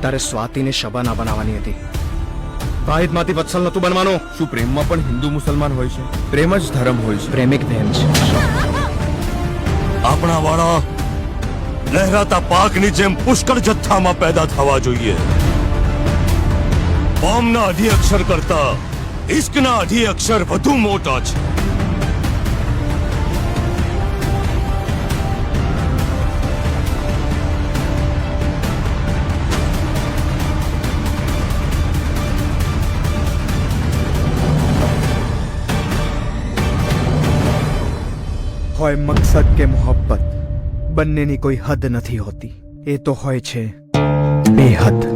તારે સ્વાતિને શબાના બનાવવાની હતી. વાહિદમાંથી વત્સલ નતું બનવાનું. શું પ્રેમમાં પણ હિન્દુ મુસલમાન હોય છે? પ્રેમ જ ધર્મ હોય છે. પ્રેમિક બહેન છે. આપણા વાળા લહેરાતા પાકની જેમ પુષ્કળ જથ્થામાં પેદા થવા જોઈએ. બોમ્બના અઢી અક્ષર કરતા ઇશ્કના અઢી અક્ષર વધુ મોટા છે. હોય મકસદ કે મોહબ્બત, બંનેની કોઈ હદ નથી હોતી. એ તો હોય છે બેહદ.